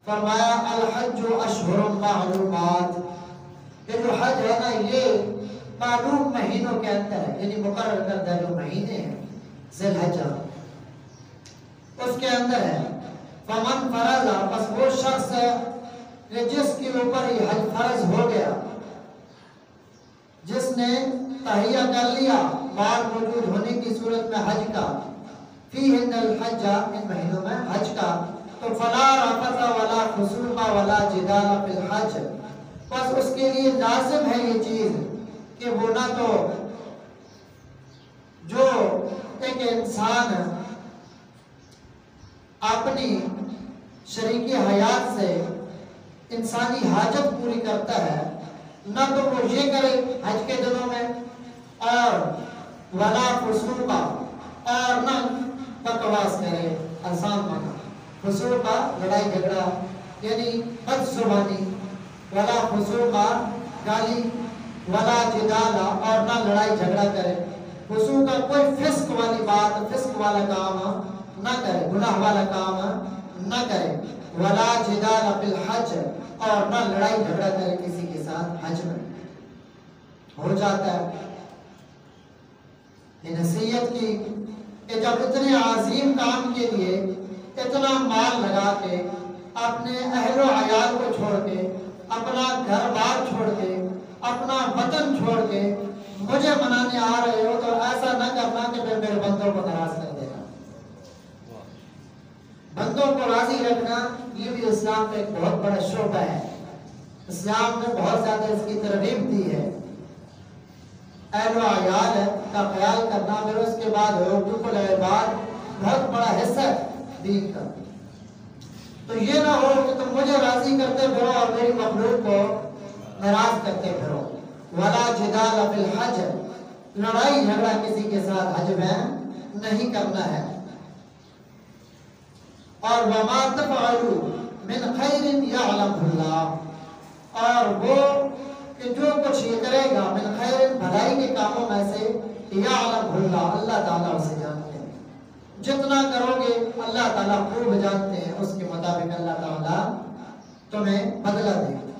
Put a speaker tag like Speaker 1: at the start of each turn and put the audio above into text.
Speaker 1: فرمایا الحج اشہر معلومات، کہ جو حج ہے نا یہ معلوم مہینوں کے اندر ہے، یعنی مقرر کردہ جو مہینے ہیں ذی الحجہ اس کے اندر ہے۔ فمن فرض، بس وہ شخص ہے کہ جس کے اوپر یہ حج فرض ہو گیا، جس نے تہیہ کر لیا مال موجود ہونے کی صورت میں حج کا، فیہن الحج، ان مہینوں میں حج کا، تو فلا رفث ولا فسوق ولا جدال فی الحج، بس اس کے لیے لازم ہے یہ چیز کہ وہ نہ تو جو ایک انسان اپنی شریک حیات سے انسانی حاجت پوری کرتا ہے، نہ تو وہ یہ کرے حج کے دنوں میں، اور ولا فسوق، اور نہ بکواس کرے، آسان مانا فسوق لڑائی جھگڑا یعنی بد زبانی، ولا فسوق گالی، ولا جدال اور نہ لڑائی جھگڑا کرے، فسوق کا کوئی فسق والی بات، فسق والا کام نہ کرے، گناہ والا کام نہ کرے، ولا جدال فی الحج، اور نہ لڑائی جھگڑا کرے کسی کے ساتھ حج میں۔ ہو جاتا ہے یہ نصیحت کی کہ جب اتنے عظیم کام کے لیے اتنا مال لگا کے، اپنے اہل و عیال کو چھوڑ کے، اپنا گھر بار چھوڑ کے، اپنا وطن چھوڑ کے مجھے منانے آ رہے ہو، تو ایسا نہ کرنا کہ میں میرے بندوں کو ناراض کر دینا۔ بندوں کو راضی رکھنا یہ بھی اسلام کا ایک بہت بڑا شعبہ ہے، اسلام نے بہت زیادہ اس کی ترغیب دی ہے۔ اہل و عیال کا خیال کرنا، پھر اس کے بعد حقوق العباد بہت بڑا حصہ ہے دین کا۔ تو یہ نہ ہو کہ تم مجھے راضی کرتے پھرو اور میری مخلوق کو ناراض کرتے پھرو۔ ولا جدال فی الحج، لڑائی جھگڑا کسی کے ساتھ حج میں نہیں کرنا ہے۔ اور وما تفعلوا من خیر یعلمہ اللہ، اور وہ کہ جو کچھ یہ کرے گا من خیر، بھلائی کے کاموں میں سے، یعلمہ اللہ، اللہ تعالیٰ اسے جانتے ہیں۔ جتنا کرو گے اللہ تعالیٰ خوب جانتے ہیں، اس کے مطابق اللہ تعالیٰ تمہیں بدلہ دے گا۔